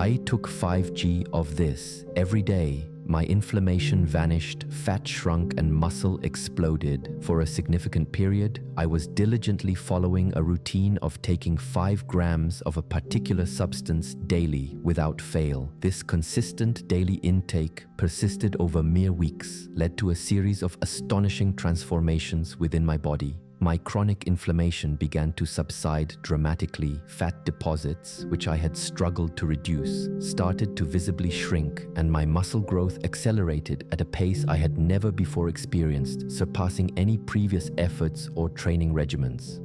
I took 5 g of this every day. My inflammation vanished, fat shrunk, and muscle exploded. For a significant period, I was diligently following a routine of taking 5 grams of a particular substance daily without fail. This consistent daily intake persisted over mere weeks, led to a series of astonishing transformations within my body. My chronic inflammation began to subside dramatically. Fat deposits, which I had struggled to reduce, started to visibly shrink, and my muscle growth accelerated at a pace I had never before experienced, surpassing any previous efforts or training regimens.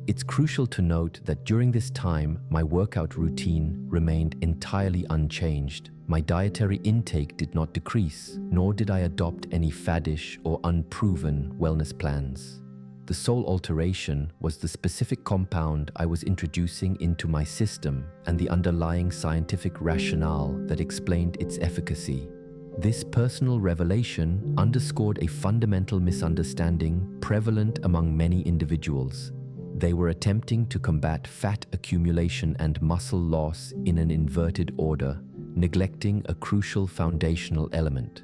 It's crucial to note that during this time, my workout routine remained entirely unchanged. My dietary intake did not decrease, nor did I adopt any faddish or unproven wellness plans. The sole alteration was the specific compound I was introducing into my system and the underlying scientific rationale that explained its efficacy. This personal revelation underscored a fundamental misunderstanding prevalent among many individuals. They were attempting to combat fat accumulation and muscle loss in an inverted order, neglecting a crucial foundational element.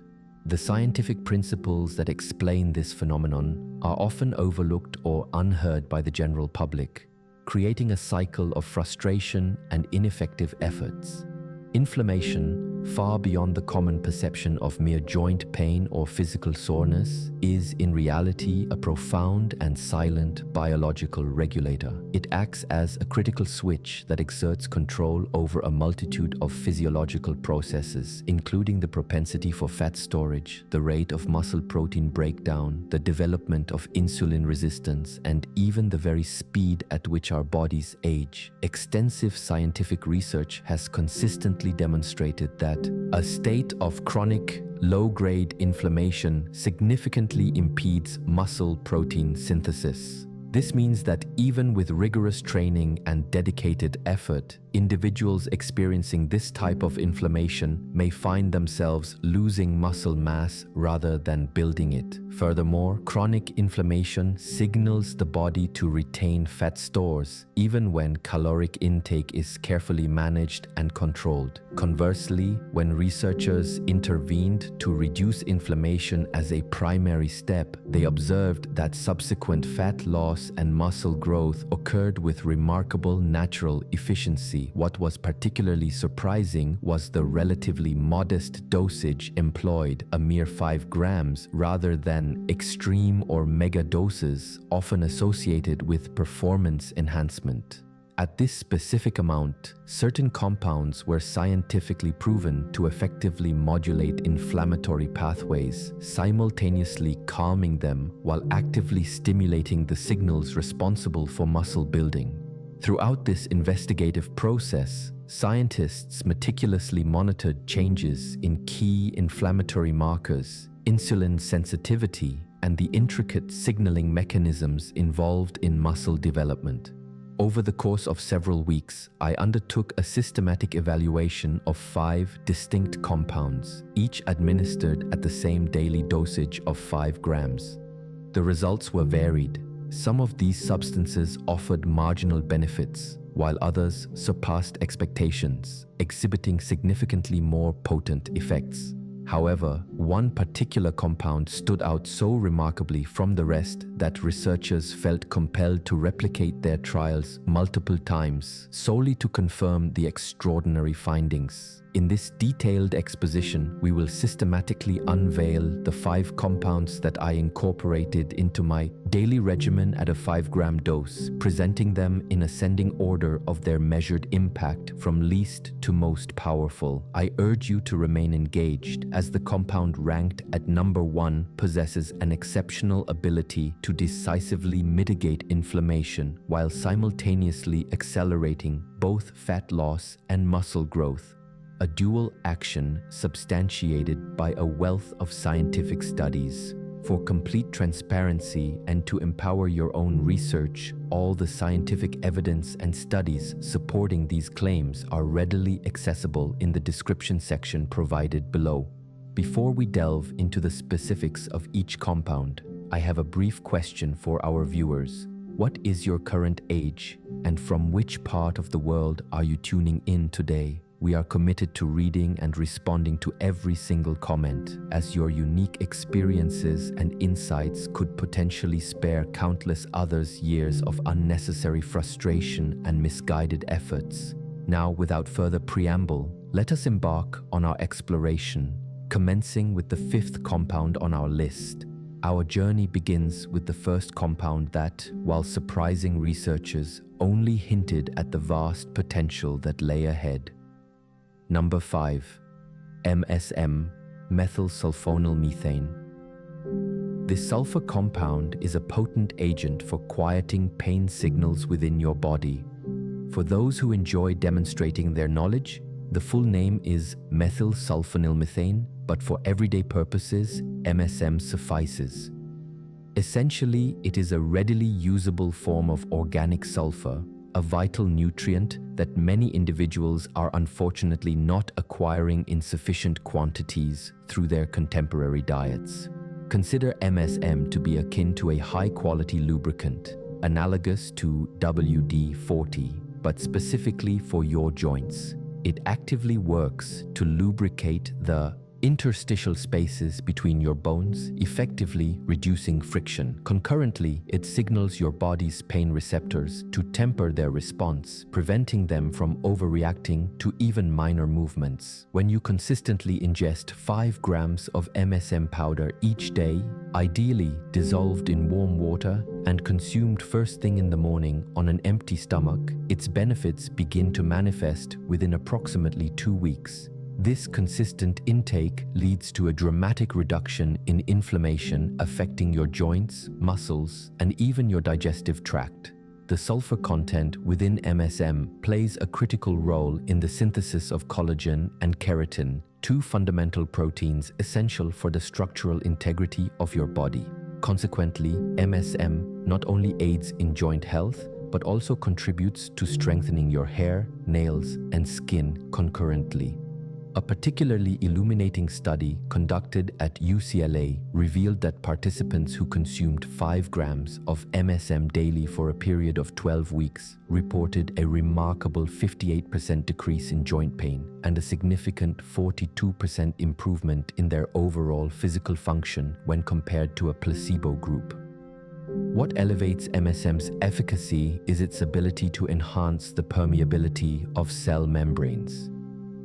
The scientific principles that explain this phenomenon are often overlooked or unheard by the general public, creating a cycle of frustration and ineffective efforts. Inflammation, far beyond the common perception of mere joint pain or physical soreness, is in reality a profound and silent biological regulator. It acts as a critical switch that exerts control over a multitude of physiological processes, including the propensity for fat storage, the rate of muscle protein breakdown, the development of insulin resistance, and even the very speed at which our bodies age. Extensive scientific research has consistently demonstrated that a state of chronic, low-grade inflammation significantly impedes muscle protein synthesis. This means that even with rigorous training and dedicated effort, individuals experiencing this type of inflammation may find themselves losing muscle mass rather than building it. Furthermore, chronic inflammation signals the body to retain fat stores, even when caloric intake is carefully managed and controlled. Conversely, when researchers intervened to reduce inflammation as a primary step, they observed that subsequent fat loss and muscle growth occurred with remarkable natural efficiency. What was particularly surprising was the relatively modest dosage employed, a mere 5 grams, rather than extreme or mega doses often associated with performance enhancement. At this specific amount, certain compounds were scientifically proven to effectively modulate inflammatory pathways, simultaneously calming them while actively stimulating the signals responsible for muscle building. Throughout this investigative process, scientists meticulously monitored changes in key inflammatory markers, insulin sensitivity, and the intricate signaling mechanisms involved in muscle development. Over the course of several weeks, I undertook a systematic evaluation of 5 distinct compounds, each administered at the same daily dosage of 5 grams. The results were varied. Some of these substances offered marginal benefits, while others surpassed expectations, exhibiting significantly more potent effects. However, one particular compound stood out so remarkably from the rest that researchers felt compelled to replicate their trials multiple times, solely to confirm the extraordinary findings. In this detailed exposition, we will systematically unveil the 5 compounds that I incorporated into my daily regimen at a 5-gram dose, presenting them in ascending order of their measured impact from least to most powerful. I urge you to remain engaged, as the compound ranked at number 1 possesses an exceptional ability to decisively mitigate inflammation while simultaneously accelerating both fat loss and muscle growth. A dual action substantiated by a wealth of scientific studies. For complete transparency and to empower your own research, all the scientific evidence and studies supporting these claims are readily accessible in the description section provided below. Before we delve into the specifics of each compound, I have a brief question for our viewers. What is your current age, and from which part of the world are you tuning in today? We are committed to reading and responding to every single comment, as your unique experiences and insights could potentially spare countless others years of unnecessary frustration and misguided efforts. Now, without further preamble, let us embark on our exploration, commencing with the fifth compound on our list. Our journey begins with the first compound that, while surprising researchers, only hinted at the vast potential that lay ahead. Number 5. MSM, methylsulfonylmethane. This sulfur compound is a potent agent for quieting pain signals within your body. For those who enjoy demonstrating their knowledge, the full name is methylsulfonylmethane, but for everyday purposes, MSM suffices. Essentially, it is a readily usable form of organic sulfur, a vital nutrient that many individuals are unfortunately not acquiring in sufficient quantities through their contemporary diets. Consider MSM to be akin to a high-quality lubricant, analogous to WD-40, but specifically for your joints. It actively works to lubricate the interstitial spaces between your bones, effectively reducing friction. Concurrently, it signals your body's pain receptors to temper their response, preventing them from overreacting to even minor movements. When you consistently ingest 5 grams of MSM powder each day, ideally dissolved in warm water and consumed first thing in the morning on an empty stomach, its benefits begin to manifest within approximately 2 weeks. This consistent intake leads to a dramatic reduction in inflammation affecting your joints, muscles, and even your digestive tract. The sulfur content within MSM plays a critical role in the synthesis of collagen and keratin, 2 fundamental proteins essential for the structural integrity of your body. Consequently, MSM not only aids in joint health, but also contributes to strengthening your hair, nails, and skin concurrently. A particularly illuminating study conducted at UCLA revealed that participants who consumed 5 grams of MSM daily for a period of 12 weeks reported a remarkable 58% decrease in joint pain and a significant 42% improvement in their overall physical function when compared to a placebo group. What elevates MSM's efficacy is its ability to enhance the permeability of cell membranes.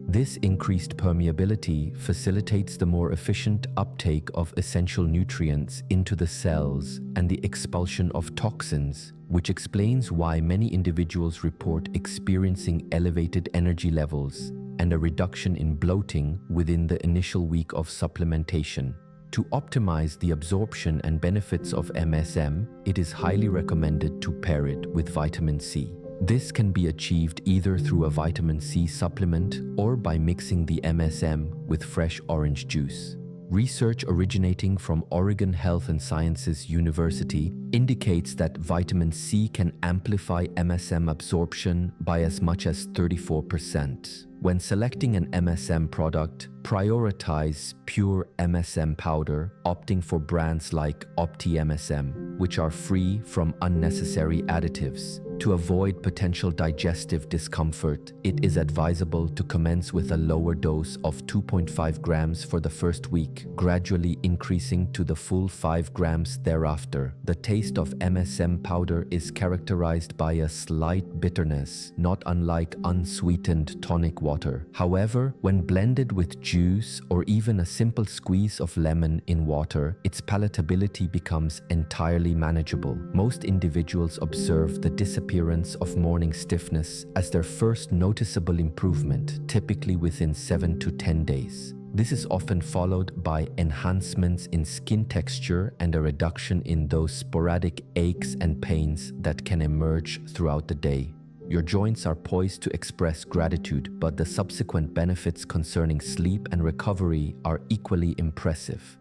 This increased permeability facilitates the more efficient uptake of essential nutrients into the cells and the expulsion of toxins, which explains why many individuals report experiencing elevated energy levels and a reduction in bloating within the initial week of supplementation. To optimize the absorption and benefits of MSM, it is highly recommended to pair it with vitamin C. This can be achieved either through a vitamin C supplement or by mixing the MSM with fresh orange juice. Research originating from Oregon Health and Sciences University indicates that vitamin C can amplify MSM absorption by as much as 34%. When selecting an MSM product, prioritize pure MSM powder, opting for brands like OptiMSM, which are free from unnecessary additives. To avoid potential digestive discomfort, it is advisable to commence with a lower dose of 2.5 grams for the first week, gradually increasing to the full 5 grams thereafter. The taste of MSM powder is characterized by a slight bitterness, not unlike unsweetened tonic water. However, when blended with juice or even a simple squeeze of lemon in water, its palatability becomes entirely manageable. Most individuals observe the disappearance of morning stiffness as their first noticeable improvement, typically within 7 to 10 days. This is often followed by enhancements in skin texture and a reduction in those sporadic aches and pains that can emerge throughout the day. Your joints are poised to express gratitude, but the subsequent benefits concerning sleep and recovery are equally impressive.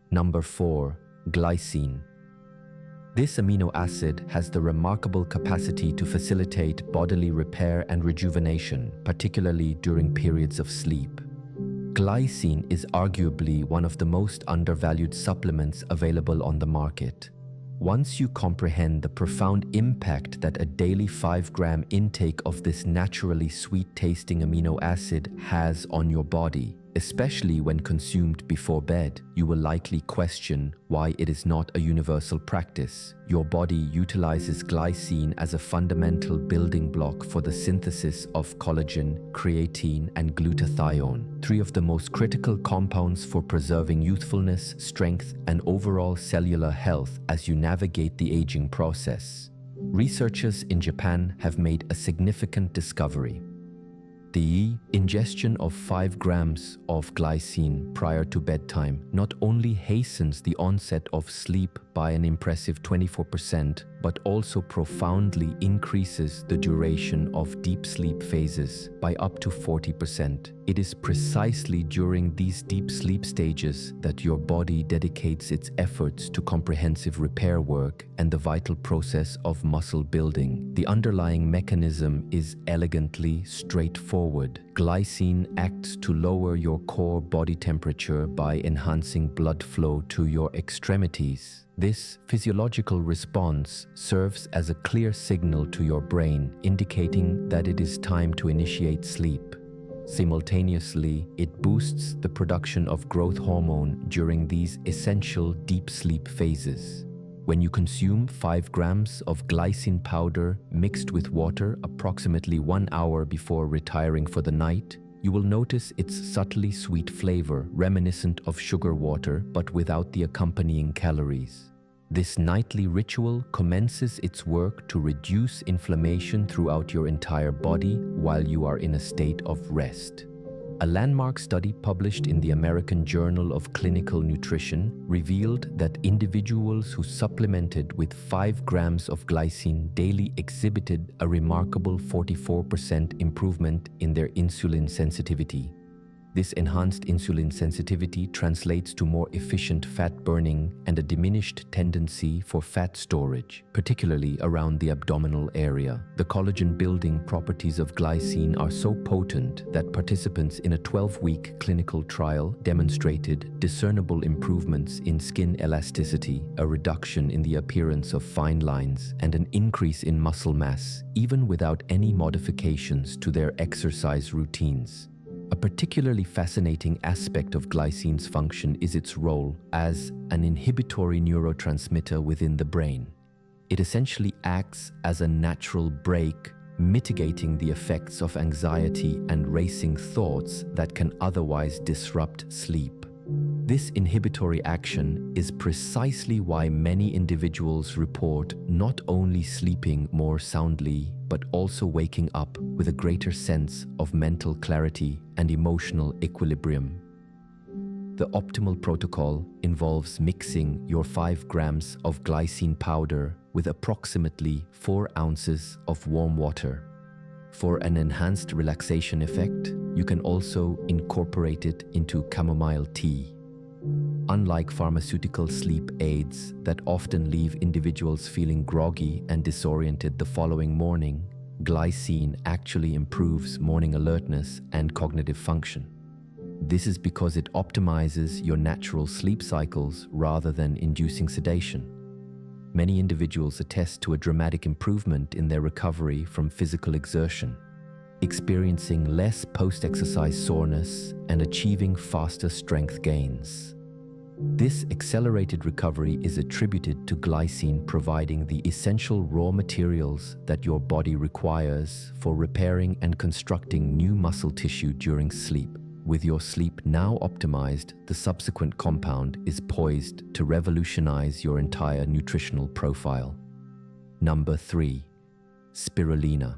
Number 4. Glycine. This amino acid has the remarkable capacity to facilitate bodily repair and rejuvenation, particularly during periods of sleep. Glycine is arguably one of the most undervalued supplements available on the market. Once you comprehend the profound impact that a daily 5-gram intake of this naturally sweet-tasting amino acid has on your body, especially when consumed before bed, you will likely question why it is not a universal practice. Your body utilizes glycine as a fundamental building block for the synthesis of collagen, creatine, and glutathione, three of the most critical compounds for preserving youthfulness, strength, and overall cellular health as you navigate the aging process. Researchers in Japan have made a significant discovery. The ingestion of 5 grams of glycine prior to bedtime not only hastens the onset of sleep by an impressive 24%, but also profoundly increases the duration of deep sleep phases by up to 40%. It is precisely during these deep sleep stages that your body dedicates its efforts to comprehensive repair work and the vital process of muscle building. The underlying mechanism is elegantly straightforward. Glycine acts to lower your core body temperature by enhancing blood flow to your extremities. This physiological response serves as a clear signal to your brain, indicating that it is time to initiate sleep. Simultaneously, it boosts the production of growth hormone during these essential deep sleep phases. When you consume 5 grams of glycine powder mixed with water approximately 1 hour before retiring for the night, you will notice its subtly sweet flavor, reminiscent of sugar water but without the accompanying calories. This nightly ritual commences its work to reduce inflammation throughout your entire body while you are in a state of rest. A landmark study published in the American Journal of Clinical Nutrition revealed that individuals who supplemented with 5 grams of glycine daily exhibited a remarkable 44% improvement in their insulin sensitivity. This enhanced insulin sensitivity translates to more efficient fat burning and a diminished tendency for fat storage, particularly around the abdominal area. The collagen-building properties of glycine are so potent that participants in a 12-week clinical trial demonstrated discernible improvements in skin elasticity, a reduction in the appearance of fine lines, and an increase in muscle mass, even without any modifications to their exercise routines. A particularly fascinating aspect of glycine's function is its role as an inhibitory neurotransmitter within the brain. It essentially acts as a natural brake, mitigating the effects of anxiety and racing thoughts that can otherwise disrupt sleep. This inhibitory action is precisely why many individuals report not only sleeping more soundly, but also waking up with a greater sense of mental clarity and emotional equilibrium. The optimal protocol involves mixing your 5 grams of glycine powder with approximately 4 ounces of warm water. For an enhanced relaxation effect, you can also incorporate it into chamomile tea. Unlike pharmaceutical sleep aids that often leave individuals feeling groggy and disoriented the following morning, glycine actually improves morning alertness and cognitive function. This is because it optimizes your natural sleep cycles rather than inducing sedation. Many individuals attest to a dramatic improvement in their recovery from physical exertion, experiencing less post-exercise soreness and achieving faster strength gains. This accelerated recovery is attributed to glycine providing the essential raw materials that your body requires for repairing and constructing new muscle tissue during sleep. With your sleep now optimized, the subsequent compound is poised to revolutionize your entire nutritional profile. Number 3. Spirulina.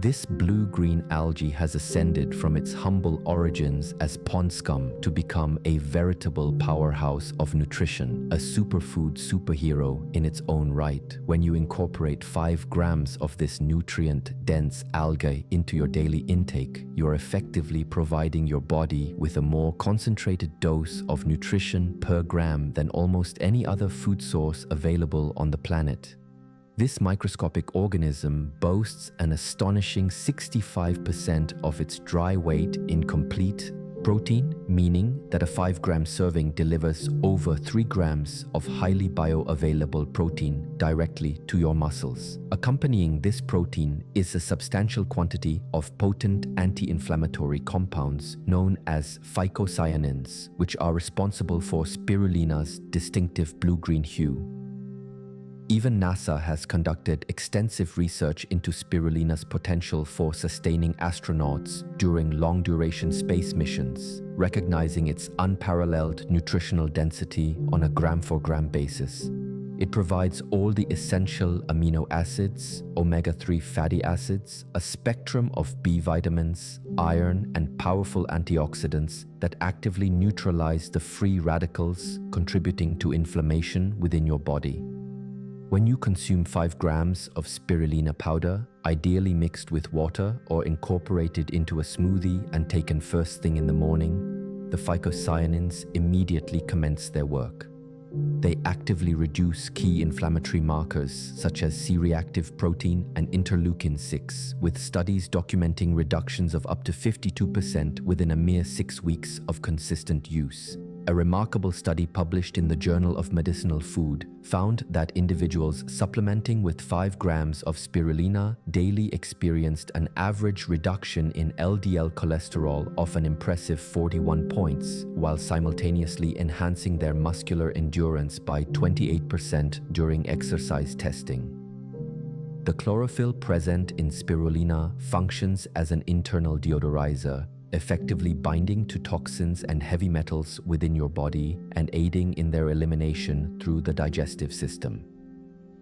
This blue-green algae has ascended from its humble origins as pond scum to become a veritable powerhouse of nutrition, a superfood superhero in its own right. When you incorporate 5 grams of this nutrient-dense algae into your daily intake, you're effectively providing your body with a more concentrated dose of nutrition per gram than almost any other food source available on the planet. This microscopic organism boasts an astonishing 65% of its dry weight in complete Protein, meaning that a 5-gram serving delivers over 3 grams of highly bioavailable protein directly to your muscles. Accompanying this protein is a substantial quantity of potent anti-inflammatory compounds known as phycocyanins, which are responsible for spirulina's distinctive blue-green hue. Even NASA has conducted extensive research into spirulina's potential for sustaining astronauts during long-duration space missions, recognizing its unparalleled nutritional density on a gram-for-gram basis. It provides all the essential amino acids, omega-3 fatty acids, a spectrum of B vitamins, iron, and powerful antioxidants that actively neutralize the free radicals, contributing to inflammation within your body. When you consume 5 grams of spirulina powder, ideally mixed with water or incorporated into a smoothie and taken first thing in the morning, the phycocyanins immediately commence their work. They actively reduce key inflammatory markers such as C-reactive protein and interleukin-6, with studies documenting reductions of up to 52% within a mere 6 weeks of consistent use. A remarkable study published in the Journal of Medicinal Food found that individuals supplementing with 5 grams of spirulina daily experienced an average reduction in LDL cholesterol of an impressive 41 points, while simultaneously enhancing their muscular endurance by 28% during exercise testing. The chlorophyll present in spirulina functions as an internal deodorizer, effectively binding to toxins and heavy metals within your body and aiding in their elimination through the digestive system.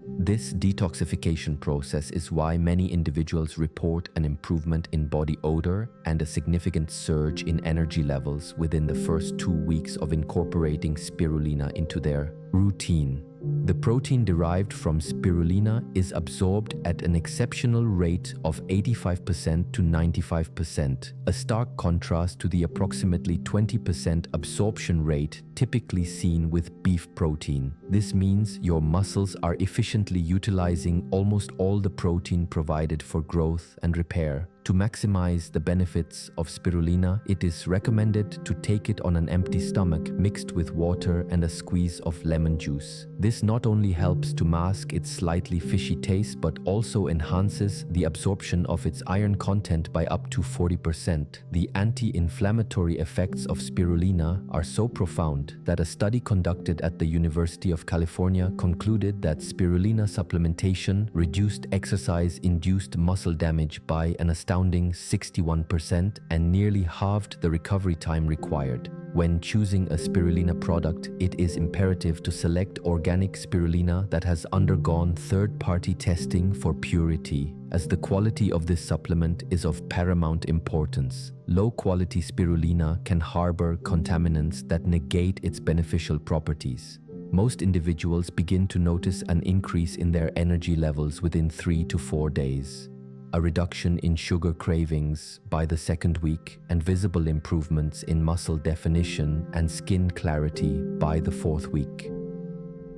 This detoxification process is why many individuals report an improvement in body odor and a significant surge in energy levels within the first 2 weeks of incorporating spirulina into their routine. The protein derived from spirulina is absorbed at an exceptional rate of 85% to 95%, a stark contrast to the approximately 20% absorption rate typically seen with beef protein. This means your muscles are efficiently utilizing almost all the protein provided for growth and repair. To maximize the benefits of spirulina, it is recommended to take it on an empty stomach mixed with water and a squeeze of lemon juice. This not only helps to mask its slightly fishy taste but also enhances the absorption of its iron content by up to 40%. The anti-inflammatory effects of spirulina are so profound that a study conducted at the University of California concluded that spirulina supplementation reduced exercise-induced muscle damage by an astounding 61% and nearly halved the recovery time required. When choosing a spirulina product, it is imperative to select organic spirulina that has undergone third-party testing for purity, as the quality of this supplement is of paramount importance. Low-quality spirulina can harbor contaminants that negate its beneficial properties. Most individuals begin to notice an increase in their energy levels within 3 to 4 days, a reduction in sugar cravings by the 2nd week, and visible improvements in muscle definition and skin clarity by the 4th week.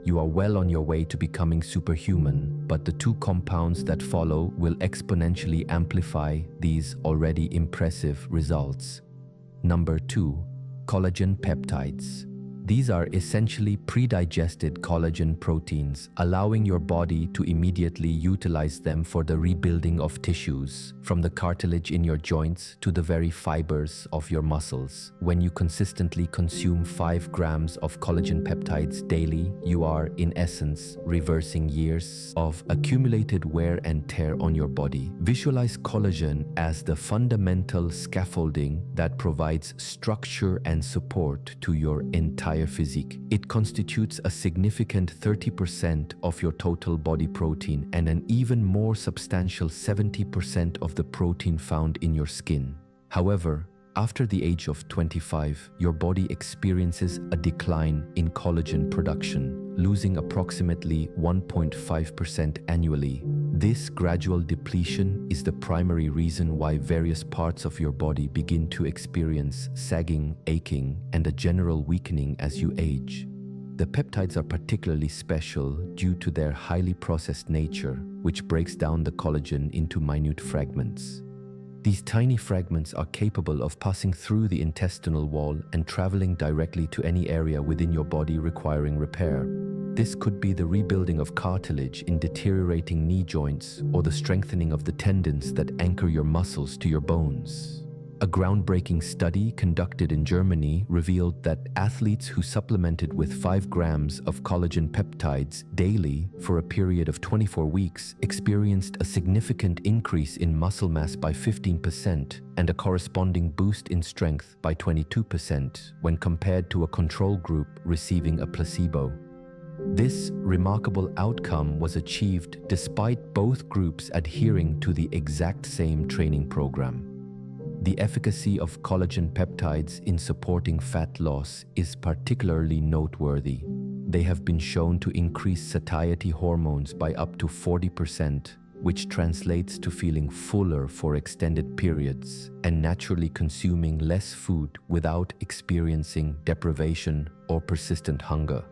You are well on your way to becoming superhuman, but the 2 compounds that follow will exponentially amplify these already impressive results. Number 2. Collagen peptides. These are essentially pre-digested collagen proteins, allowing your body to immediately utilize them for the rebuilding of tissues, from the cartilage in your joints to the very fibers of your muscles. When you consistently consume 5 grams of collagen peptides daily, you are, in essence, reversing years of accumulated wear and tear on your body. Visualize collagen as the fundamental scaffolding that provides structure and support to your entire physique. It constitutes a significant 30% of your total body protein and an even more substantial 70% of the protein found in your skin. However, after the age of 25, your body experiences a decline in collagen production, losing approximately 1.5% annually. This gradual depletion is the primary reason why various parts of your body begin to experience sagging, aching, and a general weakening as you age. The peptides are particularly special due to their highly processed nature, which breaks down the collagen into minute fragments. These tiny fragments are capable of passing through the intestinal wall and traveling directly to any area within your body requiring repair. This could be the rebuilding of cartilage in deteriorating knee joints or the strengthening of the tendons that anchor your muscles to your bones. A groundbreaking study conducted in Germany revealed that athletes who supplemented with 5 grams of collagen peptides daily for a period of 24 weeks experienced a significant increase in muscle mass by 15% and a corresponding boost in strength by 22% when compared to a control group receiving a placebo. This remarkable outcome was achieved despite both groups adhering to the exact same training program. The efficacy of collagen peptides in supporting fat loss is particularly noteworthy. They have been shown to increase satiety hormones by up to 40%, which translates to feeling fuller for extended periods and naturally consuming less food without experiencing deprivation or persistent hunger.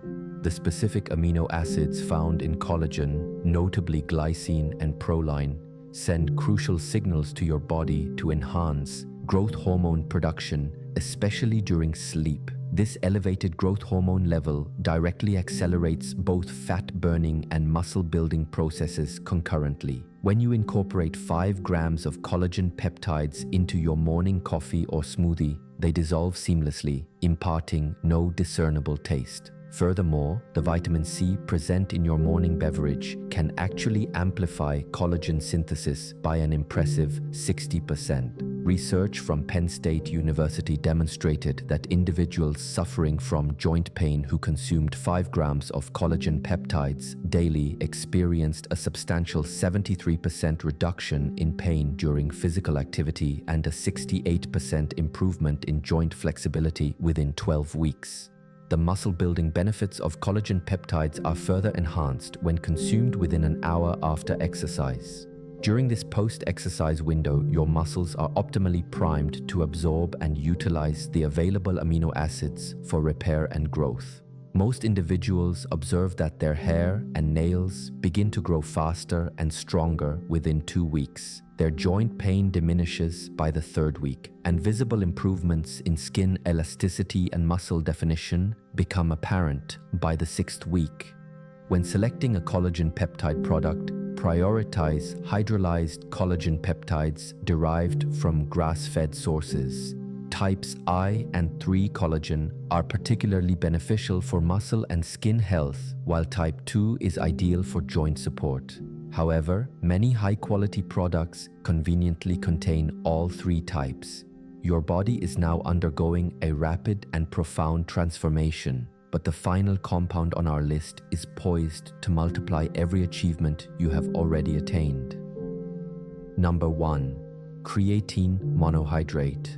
The specific amino acids found in collagen, notably glycine and proline, send crucial signals to your body to enhance growth hormone production, especially during sleep. This elevated growth hormone level directly accelerates both fat burning and muscle building processes concurrently. When you incorporate 5 grams of collagen peptides into your morning coffee or smoothie, they dissolve seamlessly, imparting no discernible taste. Furthermore, the vitamin C present in your morning beverage can actually amplify collagen synthesis by an impressive 60%. Research from Penn State University demonstrated that individuals suffering from joint pain who consumed 5 grams of collagen peptides daily experienced a substantial 73% reduction in pain during physical activity and a 68% improvement in joint flexibility within 12 weeks. The muscle-building benefits of collagen peptides are further enhanced when consumed within an hour after exercise. During this post-exercise window, your muscles are optimally primed to absorb and utilize the available amino acids for repair and growth. Most individuals observe that their hair and nails begin to grow faster and stronger within 2 weeks. Their joint pain diminishes by the 3rd week, and visible improvements in skin elasticity and muscle definition become apparent by the 6th week. When selecting a collagen peptide product, prioritize hydrolyzed collagen peptides derived from grass-fed sources. Types I and III collagen are particularly beneficial for muscle and skin health, while type 2 is ideal for joint support. However, many high-quality products conveniently contain all 3 types. Your body is now undergoing a rapid and profound transformation, but the final compound on our list is poised to multiply every achievement you have already attained. Number 1. Creatine monohydrate.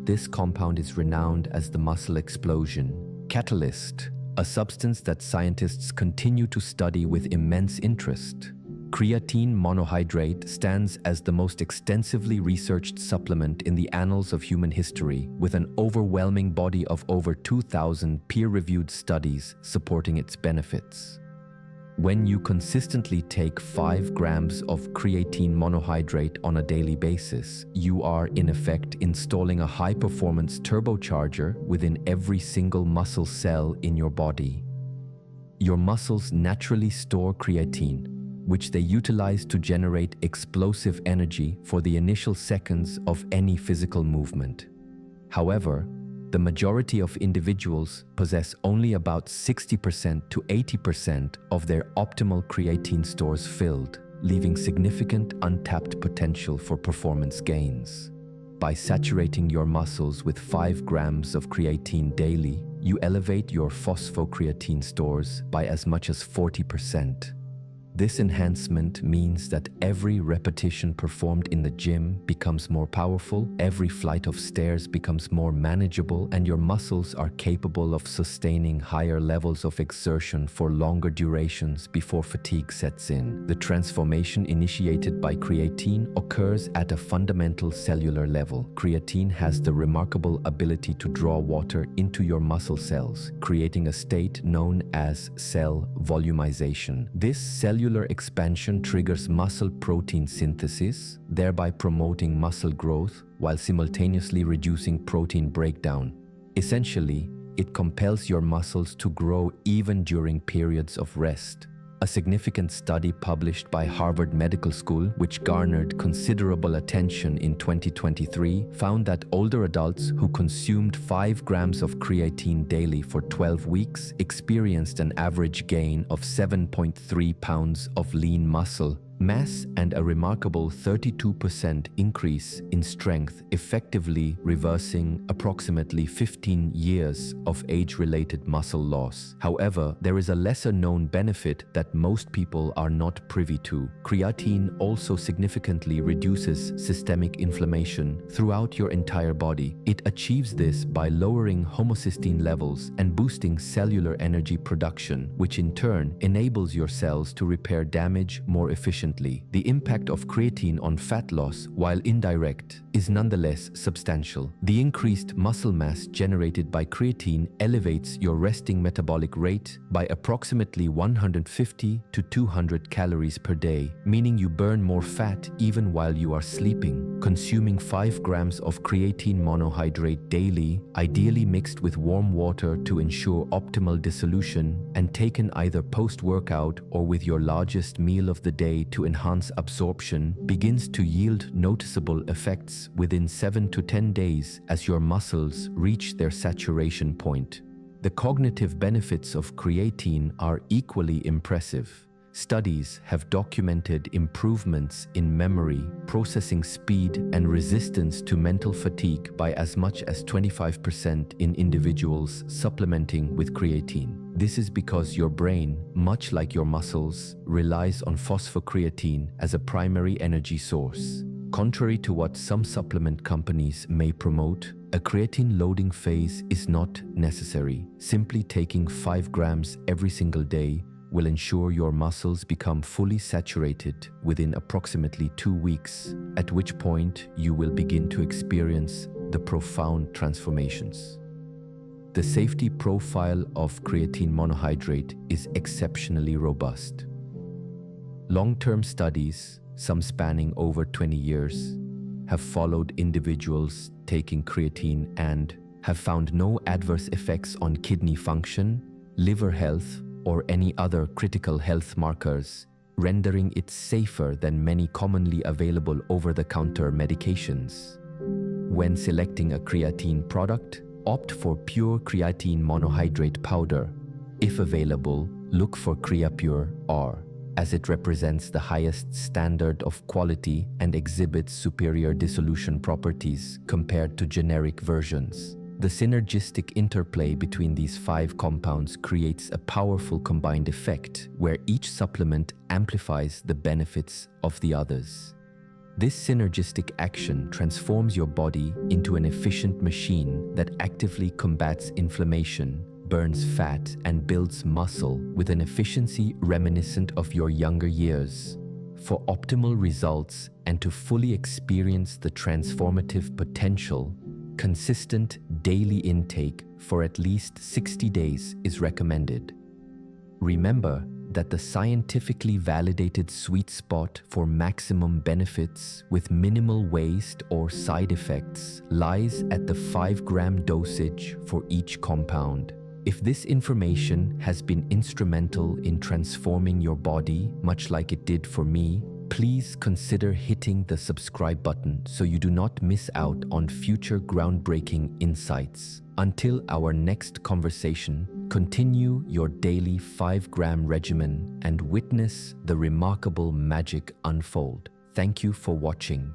This compound is renowned as the muscle explosion catalyst, a substance that scientists continue to study with immense interest. Creatine monohydrate stands as the most extensively researched supplement in the annals of human history, with an overwhelming body of over 2,000 peer-reviewed studies supporting its benefits. When you consistently take 5 grams of creatine monohydrate on a daily basis, you are in effect installing a high-performance turbocharger within every single muscle cell in your body. Your muscles naturally store creatine, which they utilize to generate explosive energy for the initial seconds of any physical movement. However, the majority of individuals possess only about 60% to 80% of their optimal creatine stores filled, leaving significant untapped potential for performance gains. By saturating your muscles with 5 grams of creatine daily, you elevate your phosphocreatine stores by as much as 40%. This enhancement means that every repetition performed in the gym becomes more powerful, every flight of stairs becomes more manageable, and your muscles are capable of sustaining higher levels of exertion for longer durations before fatigue sets in. The transformation initiated by creatine occurs at a fundamental cellular level. Creatine has the remarkable ability to draw water into your muscle cells, creating a state known as cell volumization. This cellular cellular expansion triggers muscle protein synthesis, thereby promoting muscle growth while simultaneously reducing protein breakdown. Essentially, it compels your muscles to grow even during periods of rest. A significant study published by Harvard Medical School, which garnered considerable attention in 2023, found that older adults who consumed 5 grams of creatine daily for 12 weeks experienced an average gain of 7.3 pounds of lean muscle mass and a remarkable 32% increase in strength, effectively reversing approximately 15 years of age-related muscle loss. However, there is a lesser-known benefit that most people are not privy to. Creatine also significantly reduces systemic inflammation throughout your entire body. It achieves this by lowering homocysteine levels and boosting cellular energy production, which in turn enables your cells to repair damage more efficiently. The impact of creatine on fat loss, while indirect, is nonetheless substantial. The increased muscle mass generated by creatine elevates your resting metabolic rate by approximately 150 to 200 calories per day, meaning you burn more fat even while you are sleeping. Consuming 5 grams of creatine monohydrate daily, ideally mixed with warm water to ensure optimal dissolution, and taken either post-workout or with your largest meal of the day to enhance absorption, begins to yield noticeable effects within 7 to 10 days as your muscles reach their saturation point. The cognitive benefits of creatine are equally impressive. Studies have documented improvements in memory, processing speed, and resistance to mental fatigue by as much as 25% in individuals supplementing with creatine. This is because your brain, much like your muscles, relies on phosphocreatine as a primary energy source. Contrary to what some supplement companies may promote, a creatine loading phase is not necessary. Simply taking 5 grams every single day will ensure your muscles become fully saturated within approximately 2 weeks, at which point you will begin to experience the profound transformations. The safety profile of creatine monohydrate is exceptionally robust. Long-term studies, some spanning over 20 years, have followed individuals taking creatine and have found no adverse effects on kidney function, liver health, or any other critical health markers, rendering it safer than many commonly available over-the-counter medications. When selecting a creatine product, opt for pure creatine monohydrate powder. If available, look for CreaPure R, as it represents the highest standard of quality and exhibits superior dissolution properties compared to generic versions. The synergistic interplay between these 5 compounds creates a powerful combined effect where each supplement amplifies the benefits of the others. This synergistic action transforms your body into an efficient machine that actively combats inflammation, burns fat, and builds muscle with an efficiency reminiscent of your younger years. For optimal results and to fully experience the transformative potential, consistent daily intake for at least 60 days is recommended. Remember that the scientifically validated sweet spot for maximum benefits with minimal waste or side effects lies at the 5-gram dosage for each compound. If this information has been instrumental in transforming your body, much like it did for me, please consider hitting the subscribe button so you do not miss out on future groundbreaking insights. Until our next conversation, continue your daily 5-gram regimen and witness the remarkable magic unfold. Thank you for watching.